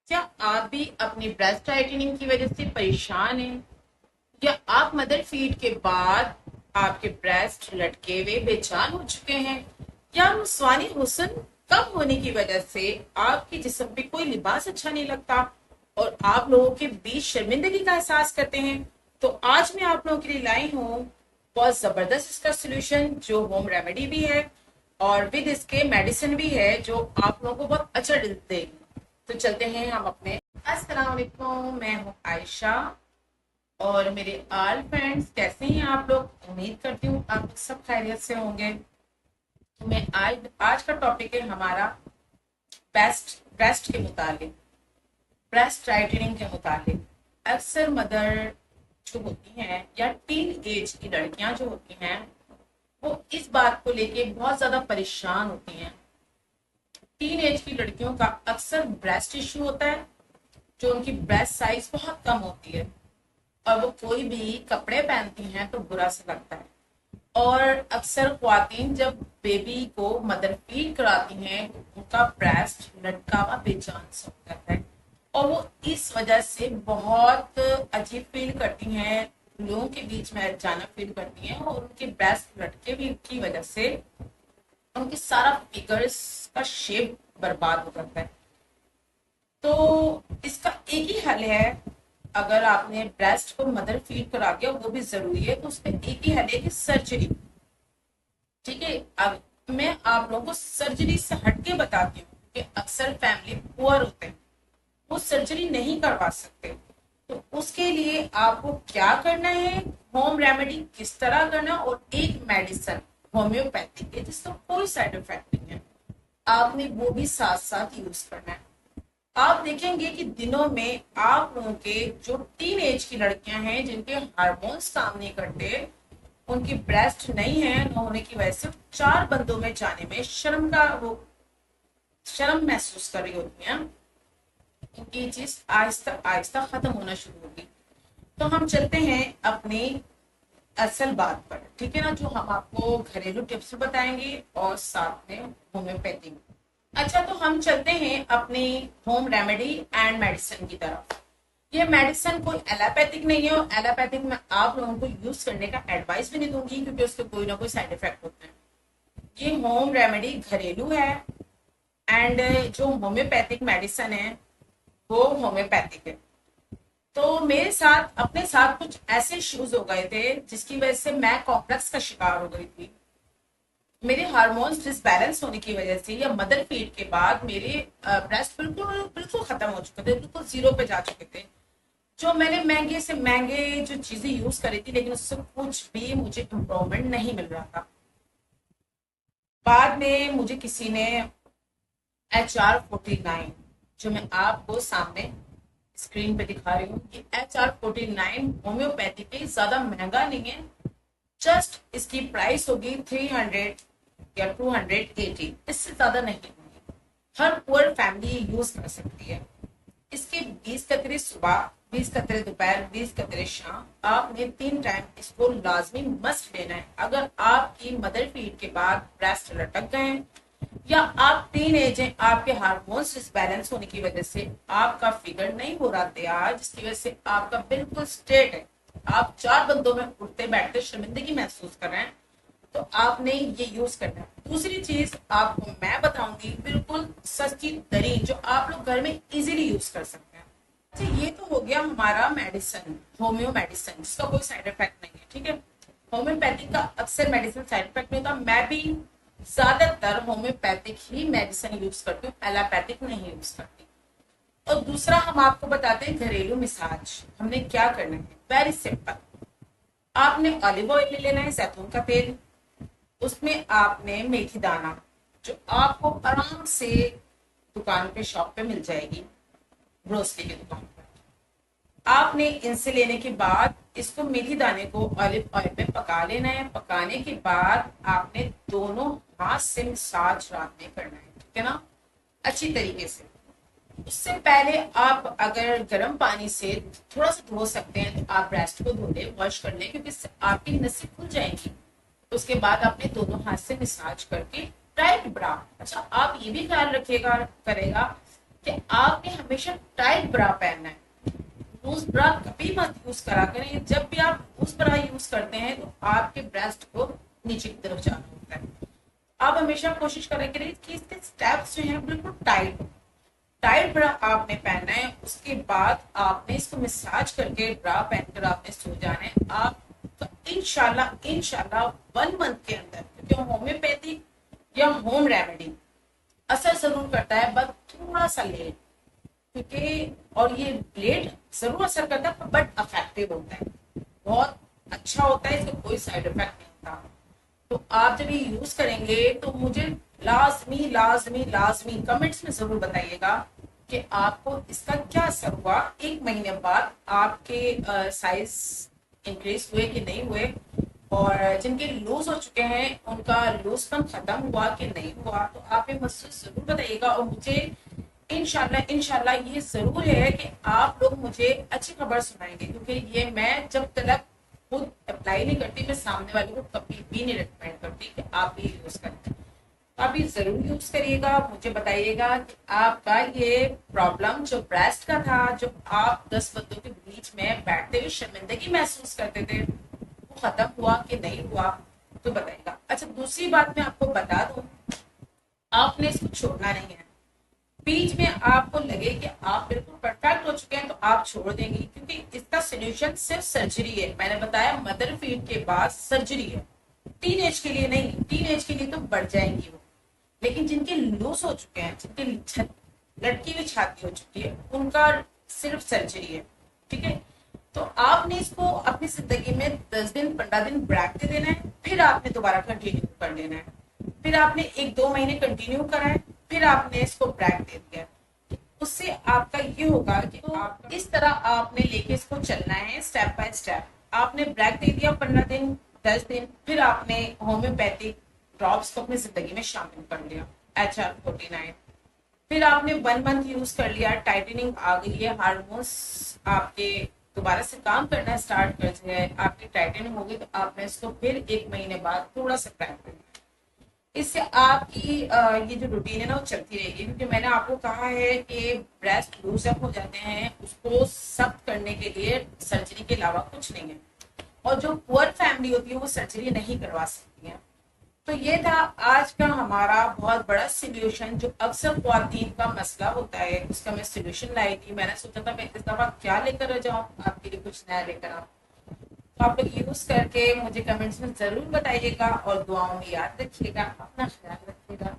क्या आप भी अपनी ब्रेस्ट टाइटनिंग की वजह से परेशान हैं या आप मदर फीड के बाद आपके ब्रेस्ट लटके हुए बेजान हो चुके हैं या नस्वानी हुस्न कम होने की वजह से आपके जिस्म पे कोई लिबास अच्छा नहीं लगता और आप लोगों के बीच शर्मिंदगी का एहसास करते हैं। तो आज मैं आप लोगों के लिए लाई हूँ बहुत जबरदस्त इसका सोल्यूशन जो होम रेमेडी भी है और विद इसके मेडिसिन भी है जो आप लोगों को बहुत अच्छा रिजल्ट देगी। तो चलते हैं हम अपने। अस्सलाम वालेकुम, मैं हूँ आयशा और मेरे ऑल फ्रेंड्स कैसे हैं आप लोग। उम्मीद करती हूँ आप लोग सब खैरियत से होंगे। तो मैं आज आज का टॉपिक है हमारा ब्रेस्ट के मुतालिक, ब्रेस्ट टाइटनिंग के मुतालिक। अक्सर मदर जो होती हैं या टीन एज की लड़कियां जो होती हैं वो इस बात को लेके बहुत ज्यादा परेशान होती हैं। टीन एज की लड़कियों का अक्सर ब्रेस्ट इश्यू होता है, जो उनकी ब्रेस्ट साइज बहुत कम होती है और वो कोई भी कपड़े पहनती हैं तो बुरा सा लगता है। और अक्सर ख्वातीन जब बेबी को मदर फीड कराती हैं तो उनका ब्रेस्ट लटका हुआ बेजान सा हो जाता है और वो इस वजह से बहुत अजीब फील करती हैं, लोगों के बीच में अचानक फील करती हैं और उनके ब्रेस्ट लटके भी की वजह से उनकी सारा फिगर्स का शेप बर्बाद हो जाता है। तो इसका एक ही हल है। अगर आपने ब्रेस्ट को मदर फीड करा दिया वो भी जरूरी है, तो उसमें एक ही हल है कि सर्जरी। ठीक है, अब मैं आप लोगों को सर्जरी से हटके बताती हूँ कि अक्सर फैमिली पुअर होते हैं, वो सर्जरी नहीं करवा सकते। तो उसके लिए आपको क्या करना है, होम रेमेडी किस तरह करना, और एक मेडिसिन होम्योपैथिक है जिसका कोई साइड इफेक्ट नहीं है, आपने वो भी साथ साथ यूज करना है। आप देखेंगे कि दिनों में आप लोगों के जो टीन एज की लड़कियां हैं जिनके हार्मोन्स काम नहीं करते, उनकी ब्रेस्ट नहीं है न होने की वजह से चार बंदों में जाने में शर्म महसूस कर रही होती हैं। ये चीज आहिस्ता आहिस्ता खत्म होना शुरू होगी। तो हम चलते हैं अपनी असल बात पर, ठीक है ना, जो हम आपको घरेलू टिप्स बताएंगे और साथ में होम्योपैथी। अच्छा, तो हम चलते हैं अपनी होम रेमेडी एंड मेडिसिन की तरफ। ये मेडिसिन कोई एलोपैथिक नहीं है और एलोपैथिक में आप लोगों को यूज करने का एडवाइस भी नहीं दूंगी क्योंकि उसके कोई ना कोई साइड इफेक्ट होते हैं। ये होम रेमेडी घरेलू है एंड जो होम्योपैथिक मेडिसिन है वो होम्योपैथिक है। तो मेरे साथ अपने साथ कुछ ऐसे इश्यूज हो गए थे जिसकी वजह से मैं कॉम्प्लेक्स का शिकार हो गई थी। मेरे हार्मोन्स डिसबैलेंस होने की वजह से या मदर फीड के बाद मेरे ब्रेस्ट बिल्कुल बिल्कुल खत्म हो चुके थे, बिल्कुल जीरो पे जा चुके थे। जो मैंने महंगे से महंगे जो चीजें यूज करी थी लेकिन उससे कुछ भी मुझे इम्प्रूवमेंट नहीं मिल रहा था। बाद में मुझे किसी ने HR49, जो मैं आपको सामने स्क्रीन पे दिखा रही हूँ कि HR49 होम्योपैथी के ज्यादा महंगा नहीं है, जस्ट इसकी प्राइस होगी 300 या 280, इससे ज्यादा नहीं होगी। हर पुअर फैमिली यूज कर सकती है। इसके 20 कतरे सुबह, 20 कतरे दोपहर, 20 कतरे शाम, आपने 3 टाइम इसको लाजमी मस्ट लेना है। अगर आपकी मदर फीड के बाद ब्रेस्ट लटक गए हैं या आप टीन एज हैं, आपके हार्मोन्स डिसबैलेंस होने की वजह से आपका फिगर नहीं हो रहा तैयार, जिसकी वजह से आपका बिल्कुल स्ट्रेट है, आप चार बंदों में उठते बैठते शर्मिंदगी महसूस कर रहे हैं, तो आपने ये यूज करना है। दूसरी चीज आपको मैं बताऊंगी बिल्कुल सस्ती तरीन जो आप लोग घर में इजीली यूज कर सकते हैं। अच्छा, ये तो हो गया हमारा मेडिसिन, होम्यो मेडिसिन जिसका कोई साइड इफेक्ट नहीं है। ठीक है, होम्योपैथिक का अक्सर मेडिसिन साइड इफेक्ट नहीं होता। मैं भी ज्यादातर होम्योपैथिक ही मेडिसिन यूज करती हूँ, एलोपैथिक नहीं यूज करती। और दूसरा हम आपको बताते हैं घरेलू मिसाज। हमने क्या करना है, वेरी सिंपल। आपने ऑलिव ऑयल ले लेना है, जैतून का तेल, उसमें आपने मेथी दाना जो आपको आराम से दुकान पे शॉप पे मिल जाएगी, ग्रोसरी की दुकान पर, आपने इनसे लेने के बाद इसको मेथी दाने को ऑलिव ऑयल में पका लेना है। पकाने के बाद आपने दोनों हाथ से मसाज रात में करना है, ठीक है ना, अच्छी तरीके से। उससे पहले आप अगर गर्म पानी से थोड़ा सा धो सकते हैं तो आप ब्रेस्ट को धो ले, वॉश कर ले, क्योंकि आपकी नसें खुल जाएंगी। उसके बाद आपने दोनों हाथ से मसाज करके टाइट ब्रा। अच्छा, आप ये भी ख्याल रखिएगा करेगा कि आपने हमेशा टाइट ब्रा पहनना है। लूज ब्रा कभी मत यूज करा करें। जब भी आप लूज ब्रा यूज करते हैं तो आपके ब्रेस्ट को नीचे की तरफ जाना होता है। आप हमेशा कोशिश करें करें कि इसके स्टेप्स जो हैं बिल्कुल टाइट हो। टाइट ब्रा आपने पहनना है, उसके बाद आपने इसको मसाज करके ब्रा पहनकर आपने सो जाना है। आप इंशाल्लाह इंशाल्लाह 1 मंथ के अंदर, क्योंकि होम्योपैथिक या होम रेमेडी असर जरूर करता है, बट थोड़ा सा लेट, क्योंकि और ये लेट जरूर असर करता है बट अफेक्टिव होता है, बहुत अच्छा होता है, इसका कोई साइड इफेक्ट नहीं होता। तो आप जब ये यूज करेंगे तो मुझे लाजमी लाजमी लाजमी कमेंट्स में जरूर बताइएगा कि आपको इसका क्या असर हुआ। 1 महीने बाद आपके साइज इंक्रीज हुए कि नहीं हुए, और जिनके लूज हो चुके हैं उनका लूजपन खत्म हुआ कि नहीं हुआ। तो आप ये मुझसे जरूर बताइएगा, और मुझे इंशाल्लाह इंशाल्लाह ये जरूर है कि आप लोग मुझे अच्छी खबर सुनाएंगे, क्योंकि ये मैं जब तक खुद अप्लाई नहीं करती, मैं सामने वाले को कभी भी नहीं रिकमेंड करती कि आप ये यूज करें। आप ये जरूर यूज करिएगा। मुझे बताइएगा कि आपका ये प्रॉब्लम जो ब्रेस्ट का था, जो आप 10 बंदों के बीच में बैठते हुए शर्मिंदगी महसूस करते थे, वो खत्म हुआ कि नहीं हुआ, तो बताइएगा। अच्छा, दूसरी बात मैं आपको बता दूं, आपने इसको छोड़ना नहीं है। बीच में आपको लगे कि आप बिल्कुल परफेक्ट हो चुके हैं तो आप छोड़ देंगे, क्योंकि इसका सोल्यूशन सिर्फ सर्जरी है। मैंने बताया मदर फीड के बाद सर्जरी है, टीन एज के लिए नहीं। टीन एज के लिए तो बढ़ जाएंगी वो, लेकिन जिनके लूज हो चुके हैं, जिनके लटकी हुई छाती हो चुकी है, उनका सिर्फ सर्जरी है। ठीक है, तो आपने इसको अपनी जिंदगी में 10 दिन 15 दिन ब्रेक दे देना है, फिर आपने दोबारा कंटिन्यू कर लेना है। फिर आपने 1-2 महीने कंटिन्यू करा है, फिर आपने इसको ब्रेक दे दिया। उससे आपका ये होगा कि आप इस तरह आपने लेके इसको चलना है स्टेप बाय स्टेप। आपने ब्रेक दे दिया 15 दिन 10 दिन, फिर आपने होम्योपैथिक ड्रॉप्स को अपनी जिंदगी में शामिल कर लिया, HR49। फिर आपने 1 मंथ यूज कर लिया, टाइटनिंग आ गई है, हार्मोन्स आपके दोबारा से काम करना स्टार्ट कर गए, आपकी टाइटनिंग हो गई, तो आपने इसको फिर 1 महीने बाद थोड़ा सा ब्रेक कर दिया। इससे आपकी ये जो रूटीन है ना वो चलती रहेगी, क्योंकि मैंने आपको कहा है कि ब्रेस्ट लूज अप हो जाते हैं, उसको सख्त करने के लिए सर्जरी के अलावा कुछ नहीं है, और जो पुअर फैमिली होती है वो सर्जरी नहीं करवा सकती है। तो ये था आज का हमारा बहुत बड़ा सोल्यूशन, जो अक्सर ख्वातीन का मसला होता है, उसका मैं सोल्यूशन लाई थी। मैंने सोचा था मैं इस दफा क्या लेकर आ जाऊँ आपके लिए, कुछ नया लेकर आऊँ। तो आप लोग यूज करके मुझे कमेंट्स में जरूर बताइएगा, और दुआओं में याद रखिएगा, अपना ख्याल रखिएगा।